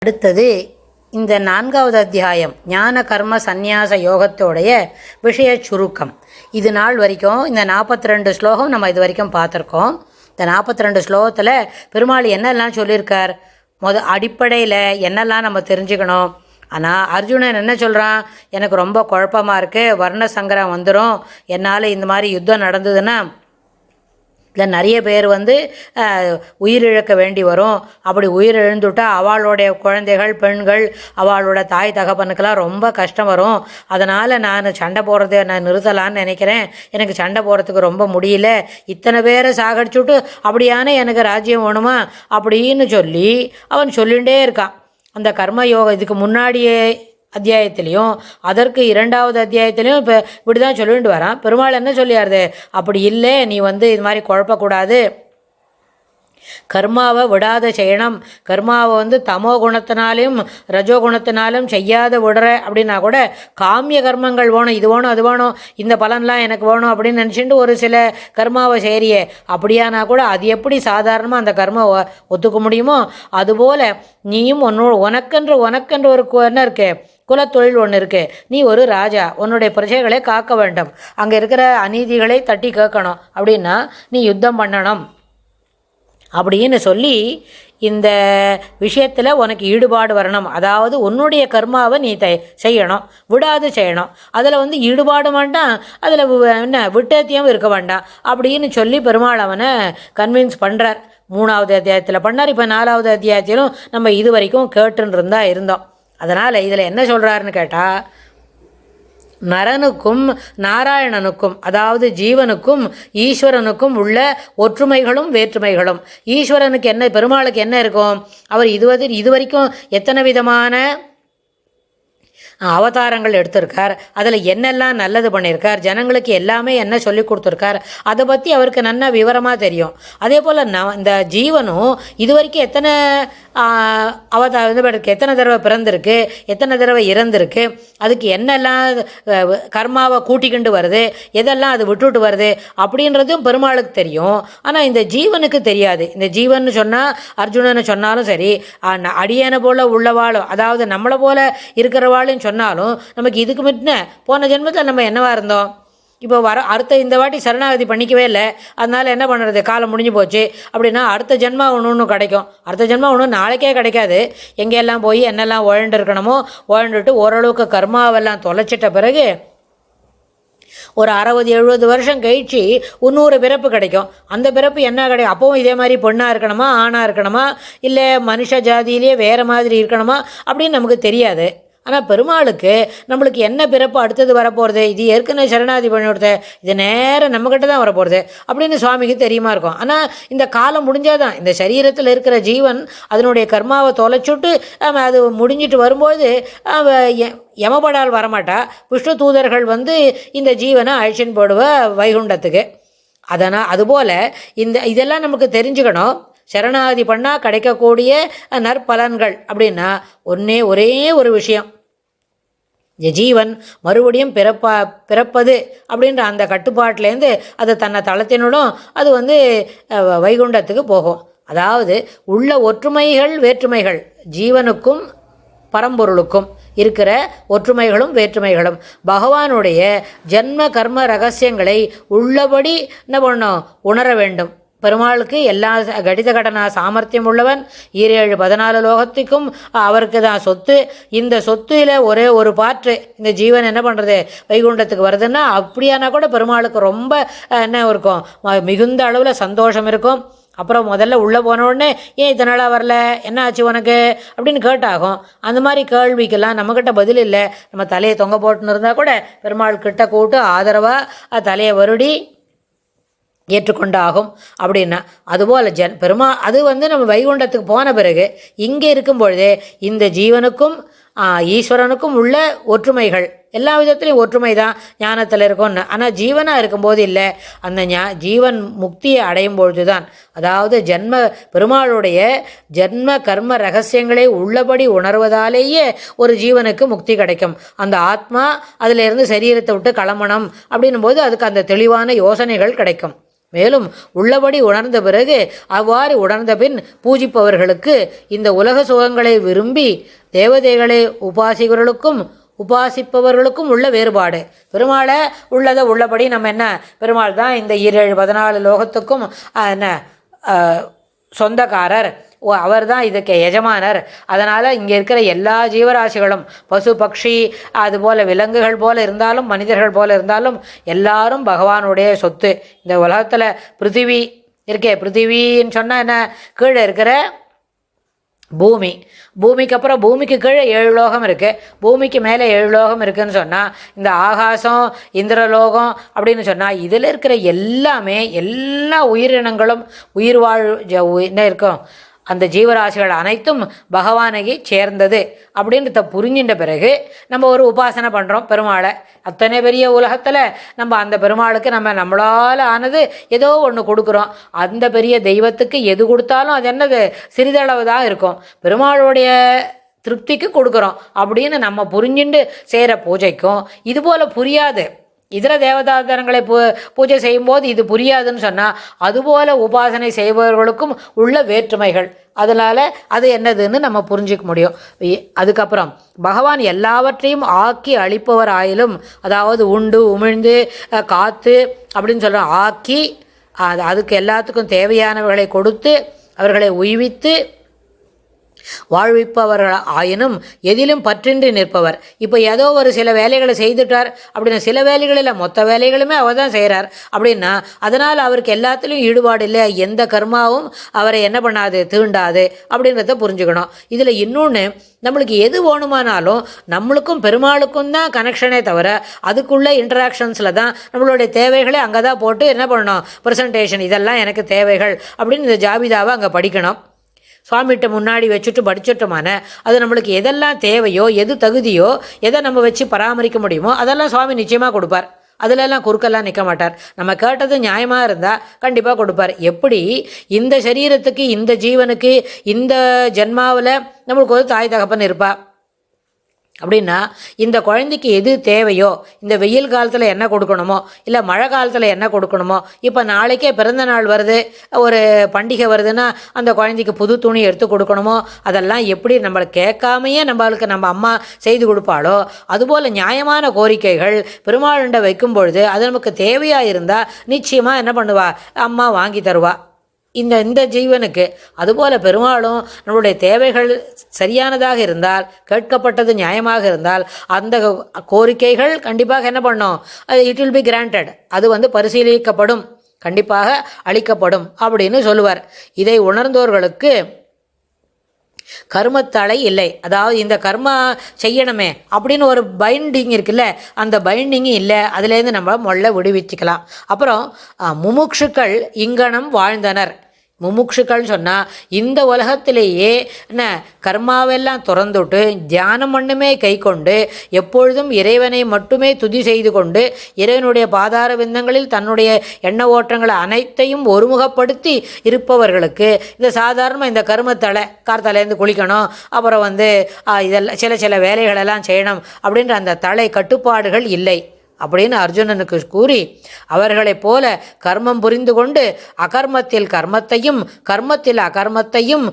அடுத்தது இந்த 4வது அத்தியாயம் ஞான கர்ம சந்நியாச யோகத்தோடைய விஷய சுருக்கம். இது நாள் வரைக்கும் இந்த 42 ஸ்லோகம் நம்ம இது வரைக்கும் பார்த்துருக்கோம். இந்த 42 ஸ்லோகத்தில் பெருமாள் என்னெல்லாம் சொல்லியிருக்கார், அடிப்படையில் என்னெல்லாம் நம்ம தெரிஞ்சுக்கணும். ஆனால் அர்ஜுனன் என்ன சொல்கிறான், எனக்கு ரொம்ப குழப்பமாக இருக்குது, வர்ண சங்கரம் வந்துடும், என்னால் இந்த மாதிரி யுத்தம் நடந்ததுன்னா இல்லை நிறைய பேர் உயிரிழக்க வேண்டி வரும். அப்படி உயிரிழந்துவிட்டால் அவளுடைய குழந்தைகள் பெண்கள் அவளோட தாய் தகப்பனுக்கெல்லாம் ரொம்ப கஷ்டம் வரும். அதனால் நான் சண்டை போடுறதை நான் நிறுத்தலான்னு நினைக்கிறேன். எனக்கு சண்டை போடுறதுக்கு ரொம்ப முடியல. இத்தனை பேரை சாகடிச்சுட்டு அப்படியான எனக்கு ராஜ்யம் வேணுமா அப்படின்னு சொல்லி அவன் சொல்லிகிட்டே இருக்கான். அந்த கர்மயோகம் இதுக்கு முன்னாடியே அத்தியாயத்திலையும் அதற்கு 2வது அத்தியாயத்திலையும் இப்போ இப்படி தான் சொல்லிட்டு வரான். பெருமாள் என்ன சொல்லியாருது, அப்படி இல்லை, நீ இது மாதிரி குழப்பக்கூடாது, கர்மாவை விடாத செய்யணும். கர்மாவை தமோ குணத்தினாலும் ரஜோ குணத்தினாலும் செய்யாத விடுற அப்படின்னா கூட காமிய கர்மங்கள் வேணும், இது வேணும் அது வேணும், இந்த பலன்லாம் எனக்கு வேணும் அப்படின்னு நினச்சிட்டு ஒரு சில கர்மாவை செய்கிறியே, அப்படியானா கூட அது எப்படி சாதாரணமாக அந்த கர்ம ஒத்துக்க முடியுமோ அதுபோல் நீயும் உனக்கென்று ஒரு என்ன இருக்கு, குலத்தொழில் ஒன்று இருக்குது. நீ ஒரு ராஜா, உன்னுடைய பிரஜைகளை காக்க வேண்டும், அங்கே இருக்கிற அநீதிகளை தட்டி கேட்கணும். அப்படின்னா நீ யுத்தம் பண்ணணும் அப்படின்னு சொல்லி இந்த விஷயத்தில் உனக்கு ஈடுபாடு வரணும். அதாவது உன்னுடைய கர்மாவை நீ செய்யணும், விடாது செய்யணும். அதில் ஈடுபாடு வேண்டாம், அதில் என்ன விட்டேத்தியம் இருக்க வேண்டாம் அப்படின்னு சொல்லி பெருமாள் அவனை கன்வின்ஸ் பண்ணுறார். 3வது அத்தியாயத்தில் பண்ணார். இப்போ 4வது அத்தியாயத்திலும் நம்ம இது வரைக்கும் கேட்டுன்னு இருந்தோம். அதனால் இதில் என்ன சொல்கிறாருன்னு கேட்டால், நரனுக்கும் நாராயணனுக்கும் அதாவது ஜீவனுக்கும் ஈஸ்வரனுக்கும் உள்ள ஒற்றுமைகளும் வேற்றுமைகளும். ஈஸ்வரனுக்கு என்ன, பெருமாளுக்கு என்ன இருக்கும், அவர் இது வரைக்கும் எத்தனை விதமான அவதாரங்கள் எடுத்திருக்கார், அதில் என்னெல்லாம் நல்லது பண்ணியிருக்கார், ஜனங்களுக்கு எல்லாமே என்ன சொல்லி கொடுத்துருக்கார், அதை பற்றி அவருக்கு நல்லா விவரமாக தெரியும். அதே போல் இந்த ஜீவனும் இது வரைக்கும் எத்தனை எத்தனை தடவை பிறந்திருக்கு, எத்தனை தடவை இறந்திருக்கு, அதுக்கு என்னெல்லாம் கர்மாவை கூட்டிக்கிண்டு வருது, எதெல்லாம் அது விட்டுட்டு வருது அப்படின்றதும் பெருமாளுக்கு தெரியும். ஆனால் இந்த ஜீவனுக்கு தெரியாது. இந்த ஜீவன் சொன்னால் அர்ஜுனனை சொன்னாலும் சரி, அடியனை போல் உள்ளவாளும் அதாவது நம்மளை போல் இருக்கிறவாளும் சொன்னாலும் நமக்கு இதுக்கு முன்ன போன ஜென்மத்தில் நம்ம என்னவா இருந்தோம், இப்போ அடுத்த இந்த வாட்டி சரணாகதி பண்ணிக்கவே இல்லை, அதனால் என்ன பண்ணுறது, காலம் முடிஞ்சு போச்சு அப்படின்னா அடுத்த ஜென்மா ஒன்று கிடைக்கும். அடுத்த ஜென்மா ஒன்று நாளைக்கே கிடைக்காது. எங்கெல்லாம் போய் என்னெல்லாம் உழண்டு இருக்கணுமோ உழண்டுட்டு ஓரளவுக்கு கர்மாவெல்லாம் தொலைச்சிட்ட பிறகு ஒரு 60-70 வருஷம் கழிச்சு 300 பிறப்பு கிடைக்கும். அந்த பிறப்பு என்ன கிடைக்கும், அப்போவும் இதே மாதிரி பொண்ணாக இருக்கணுமா ஆணாக இருக்கணுமா இல்லை மனுஷ ஜாதியிலேயே வேறு மாதிரி இருக்கணுமா அப்படின்னு நமக்கு தெரியாது. ஆனால் பெருமாளுக்கு நம்மளுக்கு என்ன பிறப்பு அடுத்தது வரப்போகிறது, இது ஏற்கனவே சரணாதி பண்ணிவிடுது, இது நேரம் நம்மக்கிட்ட தான் வரப்போகிறது அப்படின்னு சுவாமிக்கு தெரியுமா இருக்கும். ஆனால் இந்த காலம் முடிஞ்சாதான் இந்த சரீரத்தில் இருக்கிற ஜீவன் அதனுடைய கர்மாவை தொலைச்சுட்டு அது முடிஞ்சிட்டு வரும்போது யமபடால் வரமாட்டா, விஷ்ணு தூதர்கள் இந்த ஜீவனை அழிச்சின்னு போடுவ வைகுண்டத்துக்கு. அதனால் அதுபோல் இதெல்லாம் நமக்கு தெரிஞ்சுக்கணும். சரணாதி பண்ணால் கிடைக்கக்கூடிய நற்பலன்கள் அப்படின்னா ஒரே ஒரு விஷயம், ஜீவன் மறுபடியும் பிறப்பது அப்படின்ற அந்த கட்டுப்பாட்டிலேருந்து அது தன்னை தளத்தினுடும் அது வைகுண்டத்துக்கு போகும். அதாவது உள்ள ஒற்றுமைகள் வேற்றுமைகள், ஜீவனுக்கும் பரம்பொருளுக்கும் இருக்கிற ஒற்றுமைகளும் வேற்றுமைகளும் பகவானுடைய ஜன்ம கர்ம ரகசியங்களை உள்ளபடி என்ன பண்ணணும், உணர வேண்டும். பெருமாளுக்கு எல்லா கடித கடனா சாமர்த்தியம் உள்ளவன், 7-14 லோகத்துக்கும் அவருக்கு தான் சொத்து. இந்த சொத்துல ஒரே ஒரு பாற்று இந்த ஜீவன் என்ன பண்ணுறது வைகுண்டத்துக்கு வருதுன்னா அப்படியானா கூட பெருமாளுக்கு ரொம்ப என்ன இருக்கும், மிகுந்த அளவில் சந்தோஷம் இருக்கும். அப்புறம் முதல்ல உள்ளே போனவுடனே ஏன் இத்தனை நாளாக வரல, என்ன ஆச்சு உனக்கு அப்படின்னு கேட்டாகும். அந்த மாதிரி கேள்விக்கெல்லாம் நம்மக்கிட்ட பதில் இல்லை. நம்ம தலையை தொங்க போட்டுன்னு இருந்தால் கூட பெருமாள் கிட்ட கூட்டு ஆதரவாக தலையை வருடி ஏற்றுக்கொண்டாகும் அப்படின்னா அதுபோல் அது நம்ம வைகுண்டத்துக்கு போன பிறகு இங்கே இருக்கும் பொழுதே இந்த ஜீவனுக்கும் ஈஸ்வரனுக்கும் உள்ள ஒற்றுமைகள் எல்லா விதத்துலேயும் ஒற்றுமை தான் ஞானத்தில் இருக்கும்னு. ஆனால் ஜீவனாக இருக்கும்போது இல்லை, அந்த ஜீவன் முக்தியை அடையும் பொழுது தான், அதாவது பெருமாளுடைய ஜென்ம கர்ம ரகசியங்களை உள்ளபடி உணர்வதாலேயே ஒரு ஜீவனுக்கு முக்தி கிடைக்கும். அந்த ஆத்மா அதிலிருந்து சரீரத்தை விட்டு கிளம்பணும் அப்படின்னும் போது அதுக்கு அந்த தெளிவான யோசனைகள் கிடைக்கும். மேலும் உள்ளபடி உணர்ந்த பிறகு அவ்வாறு உணர்ந்த பின் பூஜிப்பவர்களுக்கு இந்த உலக சுகங்களை விரும்பி தேவதைகளை உபாசிப்பவர்களுக்கும் உள்ள வேறுபாடு. பெருமாளை உள்ளதை உள்ளபடி நம்ம என்ன, பெருமாள் தான் இந்த 14 லோகத்துக்கும் என்ன சொந்தக்காரர், அவர் தான் இதுக்கு எஜமானர். அதனால் இங்கே இருக்கிற எல்லா ஜீவராசிகளும் பசு பக்ஷி அதுபோல் விலங்குகள் போல் இருந்தாலும் மனிதர்கள் போல் இருந்தாலும் எல்லாரும் பகவானுடைய சொத்து. இந்த உலகத்தில் பிருத்திவி இருக்கே, பிருத்திவின்னு சொன்னால் என்ன, கீழே இருக்கிற பூமிக்கு அப்புறம் பூமிக்கு கீழே 7 லோகம் இருக்குது, பூமிக்கு மேலே 7 லோகம் இருக்குதுன்னு சொன்னால் இந்த ஆகாசம் இந்திரலோகம் அப்படின்னு சொன்னால் இதில் இருக்கிற எல்லாமே எல்லா உயிரினங்களும் உயிர் என்ன இருக்கும், அந்த ஜீவராசிகள் அனைத்தும் பகவானையை சேர்ந்தது அப்படின்றத புரிஞ்சின்ற பிறகு நம்ம ஒரு உபாசனை பண்ணுறோம் பெருமாளை. அத்தனை பெரிய உலகத்தில் நம்ம அந்த பெருமாளுக்கு நம்மளால் ஆனது ஏதோ ஒன்று கொடுக்குறோம். அந்த பெரிய தெய்வத்துக்கு எது கொடுத்தாலும் அது என்னது, சிறிதளவு தான் இருக்கும். பெருமாளுடைய திருப்திக்கு கொடுக்குறோம் அப்படின்னு நம்ம புரிஞ்சுண்டு செய்கிற பூஜைக்கும் இதுபோல் புரியாது. இதர தேவதாதனங்களை பூஜை செய்யும்போது இது புரியாதுன்னு சொன்னால் அதுபோல் உபாசனை செய்பவர்களுக்கும் உள்ள வேற்றுமைகள், அதனால் அது என்னதுன்னு நம்ம புரிஞ்சிக்க முடியும். அதுக்கப்புறம் பகவான் எல்லாவற்றையும் ஆக்கி அழிப்பவர் ஆயிலும், அதாவது உண்டு உமிழ்ந்து காத்து அப்படின்னு சொல்கிறோம், ஆக்கி அதுக்கு எல்லாத்துக்கும் தேவையானவர்களை கொடுத்து அவர்களை உய்வித்து வாழ்விப்பவர்கள் ஆயினும் எதிலும் பற்றின்றி நிற்பவர். இப்போ ஏதோ ஒரு சில வேலைகளை செய்துட்டார் அப்படின்னா, சில வேலைகளில் மொத்த வேலைகளுமே அவர் தான் செய்கிறார் அப்படின்னா அதனால் அவருக்கு எல்லாத்துலேயும் ஈடுபாடு இல்லை, எந்த கர்மாவும் அவரை என்ன பண்ணாது, தீண்டாது அப்படின்றத புரிஞ்சுக்கணும். இதில் இன்னொன்று, நம்மளுக்கு எது வேணுமானாலும் நம்மளுக்கும் பெருமாளுக்கும் தான் கனெக்ஷனே தவிர அதுக்குள்ளே இன்ட்ராக்ஷன்ஸில் தான் நம்மளுடைய தேவைகளை அங்கே தான் போட்டு என்ன பண்ணணும், ப்ரெசன்டேஷன் இதெல்லாம் எனக்கு தேவைகள் அப்படின்னு இந்த ஜாபிதாவை அங்கே படிக்கணும். சுவாமிகிட்ட முன்னாடி வச்சுட்டு படிச்சுட்டோமான அது நம்மளுக்கு எதெல்லாம் தேவையோ, எது தகுதியோ, எதை நம்ம வச்சு பராமரிக்க முடியுமோ அதெல்லாம் சுவாமி நிச்சயமாக கொடுப்பார். அதிலெல்லாம் குறுக்கெல்லாம் நிற்க மாட்டார். நம்ம கேட்டது நியாயமாக இருந்தால் கண்டிப்பாக கொடுப்பார். எப்படி இந்த சரீரத்துக்கு, இந்த ஜீவனுக்கு, இந்த ஜென்மாவில் நம்மளுக்கு ஒரு தாய் தகப்பன் இருப்பா அப்படின்னா இந்த குழந்தைக்கு எது தேவையோ, இந்த வெயில் காலத்தில் என்ன கொடுக்கணுமோ, இல்லை மழை காலத்தில் என்ன கொடுக்கணுமோ, இப்போ நாளைக்கே பிறந்த நாள் வருது, ஒரு பண்டிகை வருதுன்னா அந்த குழந்தைக்கு புது துணி எடுத்து கொடுக்கணுமோ, அதெல்லாம் எப்படி நம்மளை கேட்காமையே நம்மளுக்கு நம்ம அம்மா செய்து கொடுப்பாளோ அதுபோல் நியாயமான கோரிக்கைகள் பெருமாளுண்ட வைக்கும் பொழுது அது நமக்கு தேவையாக இருந்தால் நிச்சயமாக என்ன பண்ணுவா, அம்மா வாங்கி தருவா இந்த ஜீவனுக்கு. அதுபோல் பெருமாளும் நம்மளுடைய தேவைகள் சரியானதாக இருந்தால், கேட்கப்பட்டது நியாயமாக இருந்தால் அந்த கோரிக்கைகள் கண்டிப்பாக என்ன பண்ணும், இட் வில் பி கிராண்டட், அது பரிசீலிக்கப்படும், கண்டிப்பாக அளிக்கப்படும் அப்படின்னு சொல்லுவார். இதை உணர்ந்தோர்களுக்கு கர்மத்தடை இல்லை. அதாவது இந்த கர்மா செய்யணுமே அப்படின்னு ஒரு பைண்டிங் இருக்குல்ல, அந்த பைண்டிங் இல்லை, அதுலேருந்து நம்ம மொள்ள விடுவிச்சுக்கலாம். அப்புறம் முமுட்சுக்கள் இங்கனம் வாழ்ந்தனர். முமுட்சுக்கள்னு சொன்னால் இந்த உலகத்திலேயே என்ன கர்மாவெல்லாம் துறந்துட்டு தியானம் மட்டுமே கை கொண்டு எப்பொழுதும் இறைவனை மட்டுமே துதி செய்து கொண்டு இறைவனுடைய பாதார விந்தங்களில் தன்னுடைய எண்ண ஓட்டங்களை அனைத்தையும் ஒருமுகப்படுத்தி இருப்பவர்களுக்கு இந்த சாதாரணமாக இந்த கர்மத்தலை கார்த்தலேருந்து குளிக்கணும், அப்புறம் இதெல்லாம் சில வேலைகளெல்லாம் செய்யணும் அப்படின்ற அந்த தலை கட்டுப்பாடுகள் இல்லை அப்படின்னு அர்ஜுனனுக்கு கூறி, அவர்களைப் போல கர்மம் புரிந்து கொண்டு அகர்மத்தில் கர்மத்தையும் கர்மத்தில் அகர்மத்தையும்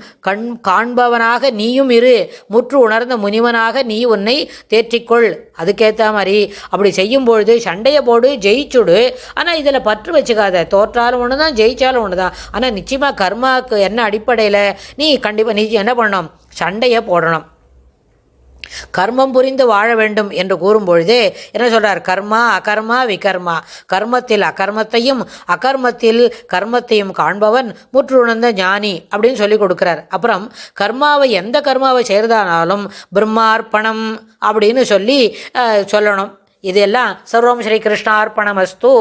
காண்பவனாக நீயும் இரு, முற்று உணர்ந்த முனிவனாக நீ உன்னை தேற்றிக்கொள். அதுக்கேற்ற மாதிரி அப்படி செய்யும்பொழுது சண்டையை போடு, ஜெயிச்சுடு, ஆனால் இதில் பற்று வச்சுக்காத, தோற்றாலும் ஒன்று தான் ஜெயிச்சாலும் ஒன்று தான். ஆனால் நிச்சயமாக கர்மாவுக்கு என்ன அடிப்படையில் நீ கண்டிப்பாக நீ என்ன பண்ணணும், சண்டையை போடணும். கர்மம் புரிந்து வாழ வேண்டும் என்று கூறும்பொழுதே என்ன சொல்றார், கர்மா அகர்மா விகர்மா, கர்மத்தில் அகர்மத்தையும் அகர்மத்தில் கர்மத்தையும் காண்பவன் முற்றுணர்ந்த ஞானி அப்படின்னு சொல்லி கொடுக்குறார். அப்புறம் கர்மாவை எந்த கர்மாவை செய்கிறதானாலும் பிரம்மார்ப்பணம் அப்படின்னு சொல்லணும். இதெல்லாம் சர்வம் ஸ்ரீ கிருஷ்ணார்ப்பணமஸ்து.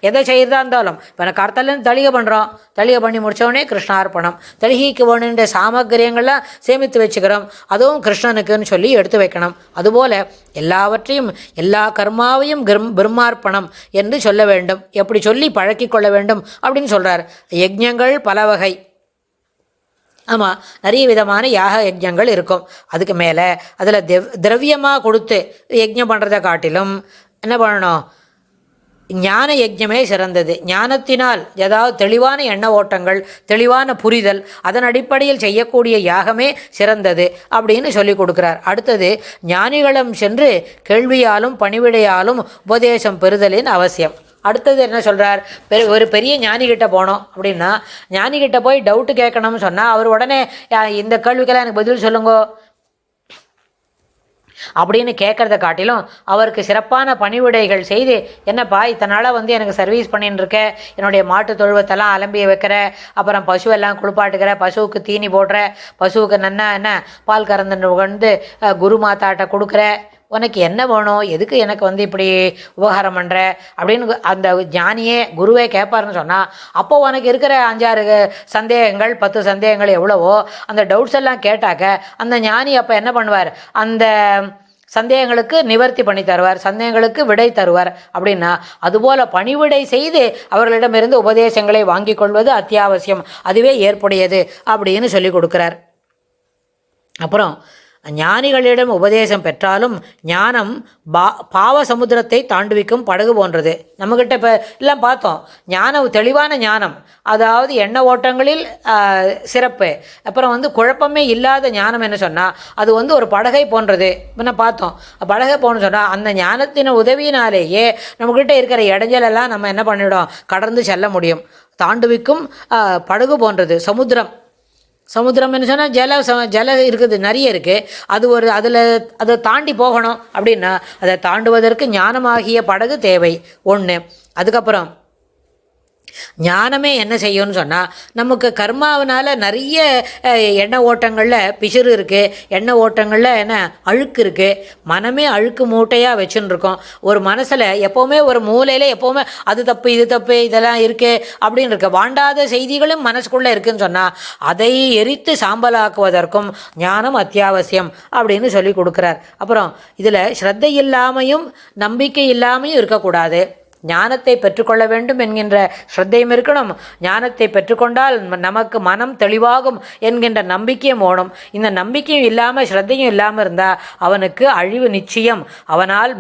எதை செய்கிறதா இருந்தாலும் இப்போ நான் கார்த்தாலேருந்து தளிகை பண்ணுறோம், தளிகை பண்ணி முடித்தோடனே கிருஷ்ணார்ப்பணம், தளிகைக்கு வேணுன்ற சாமக்கிரியங்கள்லாம் சேமித்து வச்சுக்கிறோம், அதுவும் கிருஷ்ணனுக்குன்னு சொல்லி எடுத்து வைக்கணும். அதுபோல் எல்லாவற்றையும் எல்லா கர்மாவையும் பிரம்மார்ப்பணம் என்று சொல்ல வேண்டும். எப்படி சொல்லி பழக்கி கொள்ள வேண்டும் அப்படின்னு சொல்கிறார். யஜ்ஞங்கள் பல வகை, ஆமாம் நிறைய விதமான யாக யஜ்ஞங்கள் இருக்கும். அதுக்கு மேலே அதில் திரவியமாக கொடுத்து யஜ்ஞம் பண்ணுறதை காட்டிலும் என்ன பண்ணணும், ஞான யஜ்ஞமே சிறந்தது. ஞானத்தினால், அதாவது தெளிவான எண்ண ஓட்டங்கள், தெளிவான புரிதல், அதன் அடிப்படையில் செய்யக்கூடிய யாகமே சிறந்தது அப்படின்னு சொல்லி கொடுக்குறார். அடுத்தது, ஞானிகளும் சென்று கேள்வியாலும் பணிவிடையாலும் உபதேசம் பெறுதலின் அவசியம். அடுத்தது என்ன சொல்கிறார்? ஒரு பெரிய ஞானிகிட்ட போனோம் அப்படின்னா, ஞானிகிட்ட போய் டவுட்டு கேட்கணும்னு சொன்னால் அவர் உடனே இந்த கேள்விக்கெல்லாம் எனக்கு பதில் சொல்லுங்கோ அப்படின்னு கேட்குறத காட்டிலும் அவருக்கு சிறப்பான பணிவிடைகள் செய்து, என்னப்பா இத்தனால எனக்கு சர்வீஸ் பண்ணின்னு இருக்க, என்னுடைய மாட்டு தொழுவத்தெல்லாம் அலம்பிய வைக்கிற, அப்புறம் பசுவெல்லாம் குளிப்பாட்டுக்கிற, பசுவுக்கு தீனி போடுற, பசுவுக்கு என்ன பால் கறந்து குரு மாதாட்ட கொடுக்குற, உனக்கு என்ன வேணும், எதுக்கு எனக்கு இப்படி உபகாரம் பண்ணுற அப்படின்னு அந்த ஞானியே குருவே கேட்பாருன்னு சொன்னால், அப்போது உனக்கு இருக்கிற 5-6 சந்தேகங்கள் 10 சந்தேகங்கள் எவ்வளவோ அந்த டவுட்ஸ் எல்லாம் கேட்டாக்க அந்த ஞானி அப்போ என்ன பண்ணுவார்? அந்த சந்தேகங்களுக்கு நிவர்த்தி பண்ணி தருவார், சந்தேகங்களுக்கு விடை தருவார். அப்படின்னா அதுபோல் பணிவிடை செய்து அவர்களிடமிருந்து உபதேசங்களை வாங்கி கொள்வது அத்தியாவசியம், அதுவே ஏற்புடையது அப்படின்னு சொல்லி கொடுக்குறார். அப்புறம் ஞானிகளிடம் உபதேசம் பெற்றாலும் ஞானம் பாவ சமுத்திரத்தை தாண்டுவிக்கும் படகு போன்றது. நம்மக்கிட்ட இப்போ எல்லாம் பார்த்தோம், ஞானம் தெளிவான ஞானம், அதாவது எண்ண ஓட்டங்களில் சிறப்பு, அப்புறம் குழப்பமே இல்லாத ஞானம் என்ன சொன்னால் அது ஒரு படகை போன்றது. முன்ன பார்த்தோம், படகை போன்னு சொன்னால் அந்த ஞானத்தின் உதவியினாலேயே நம்மக்கிட்ட இருக்கிற இடைஞ்சலெல்லாம் நம்ம என்ன பண்ணிவிடும், கடந்து செல்ல முடியும். தாண்டுவிக்கும் படகு போன்றது. சமுத்திரம் என்ன சொன்னால் ஜலம் இருக்குது, நிறைய இருக்குது. அதை தாண்டி போகணும் அப்படின்னா அதை தாண்டுவதற்கு ஞானமாகிய படகு தேவை ஒன்று. அதுக்கப்புறம் ஞானமே என்ன செய்யும்னு சொன்னால், நமக்கு கர்மாவனால் நிறைய எண்ண ஓட்டங்களில் பிசுறு இருக்குது, எண்ண ஓட்டங்களில் அழுக்கு இருக்குது, மனமே அழுக்கு மூட்டையாக வச்சுன்னு இருக்கோம். ஒரு மனசில் எப்போவுமே ஒரு மூலையில் எப்போவுமே அது தப்பு இது தப்பு இதெல்லாம் இருக்குது அப்படின்னு இருக்கு. வாண்டாத செய்திகளும் மனசுக்குள்ளே இருக்குதுன்னு சொன்னால் அதை எரித்து சாம்பலாக்குவதற்கும் ஞானம் அத்தியாவசியம் அப்படின்னு சொல்லி கொடுக்குறார். அப்புறம் இதில் ஸ்ரத்தை இல்லாமையும் நம்பிக்கை இல்லாமையும் இருக்கக்கூடாது. ஞானத்தை பெற்றுக்கொள்ள வேண்டும் என்கின்ற ஸ்ரத்தையும் இருக்கணும். ஞானத்தை பெற்றுக்கொண்டால் நமக்கு மனம் தெளிவாகும் என்கின்ற நம்பிக்கையும் ஓடும். இந்த நம்பிக்கையும் இல்லாமல் ஸ்ரத்தையும் இல்லாமல் இருந்தால் அவனுக்கு அழிவு நிச்சயம். அவனால்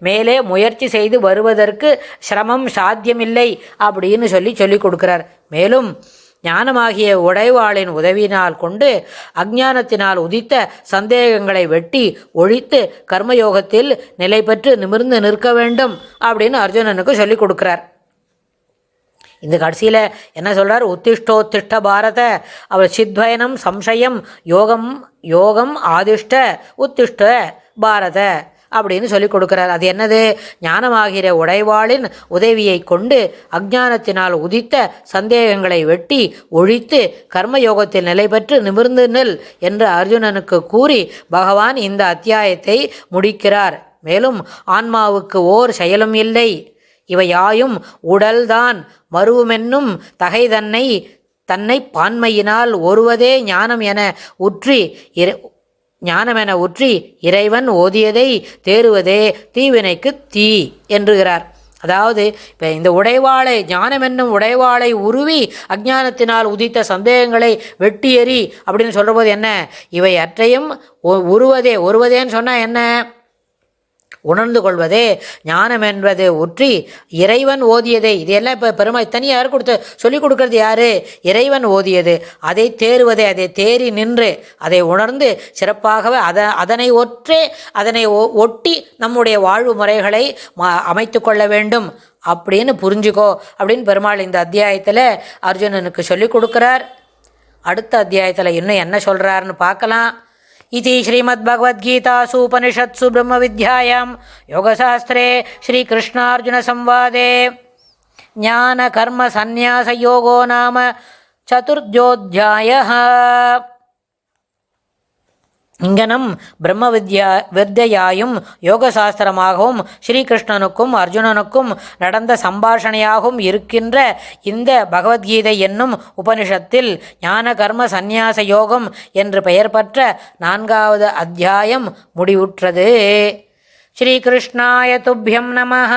மேலே முயற்சி செய்து வருவதற்கு சிரமம் சாத்தியமில்லை அப்படின்னு சொல்லி கொடுக்கிறார். மேலும் ஞானமாகிய உடைவாளின் உதவியினால் கொண்டு அஞ்ஞானத்தினால் உதித்த சந்தேகங்களை வெட்டி ஒழித்து கர்மயோகத்தில் நிலை பெற்று நிமிர்ந்து நிற்க வேண்டும் அப்படின்னு அர்ஜுனனுக்கு சொல்லி கொடுக்கிறார். இந்த கடைசியில் என்ன சொல்கிறார்? உத்திஷ்டோத்திஷ்ட பாரத அவர் சித்வயனம் சம்சயம் யோகம் ஆதிஷ்ட உத்திஷ்ட பாரத அப்படின்னு சொல்லி கொடுக்கிறார். அது என்னது? ஞானமாகிற உடைவாளின் உதவியை கொண்டு அஞ்ஞானத்தினால் உதித்த சந்தேகங்களை வெட்டி ஒழித்து கர்மயோகத்தில் நிலை பெற்று நிமிர்ந்து நெல் என்று அர்ஜுனனுக்கு கூறி பகவான் இந்த அத்தியாயத்தை முடிக்கிறார். மேலும் ஆன்மாவுக்கு ஓர் செயலும் இல்லை, இவையாயும் உடல்தான் மருவுமென்னும் தகை தன்னை பான்மையினால் ஒருவதே ஞானமென உற்றி இறைவன் ஓதியதை தேறுவதே தீவினைக்கு தீ என்றுகிறார். அதாவது இப்போ இந்த உடைவாளை, ஞானம் என்னும் உடைவாளை உருவி அஞ்ஞானத்தினால் உதித்த சந்தேகங்களை வெட்டி எறி அப்படின்னு சொல்கிற போது என்ன, இவை அற்றையும் ஒருவதேன்னு சொன்னால் என்ன, உணர்ந்து கொள்வதே ஞானம் என்பது உற்றி இறைவன் ஓதியதை. இதெல்லாம் இப்போ பெருமை தனியாக யார் சொல்லிக் கொடுக்கறது? யார்? இறைவன் ஓதியது. அதை தேறுவதே, அதை தேறி நின்று அதை உணர்ந்து சிறப்பாகவே அதனை ஒட்டி நம்முடைய வாழ்வு முறைகளை அமைத்து கொள்ள வேண்டும் அப்படின்னு புரிஞ்சுக்கோ அப்படின்னு பெருமாள் இந்த அத்தியாயத்தில் அர்ஜுனனுக்கு சொல்லிக் கொடுக்குறார். அடுத்த அத்தியாயத்தில் இன்னும் என்ன சொல்கிறாருன்னு பார்க்கலாம். इति श्रीमद्भगवद्गीतासु उपनिषत्सु ब्रह्मविद्यायां योगशास्त्रे श्रीकृष्णार्जुनसंवादे ज्ञानकर्मसन्न्यासयोगो नाम 4th இங்கனம் பிரம்ம வித்யாயும் யோகசாஸ்திரமாகவும் ஸ்ரீகிருஷ்ணனுக்கும் அர்ஜுனனுக்கும் நடந்த சம்பாஷணையாகவும் இருக்கின்ற இந்த பகவத்கீதை என்னும் உபனிஷத்தில் ஞான கர்ம சந்நியாச யோகம் என்று பெயர் பெற்ற 4வது அத்தியாயம் முடிவுற்றது. ஸ்ரீகிருஷ்ணாய துப்யம் நமஹ.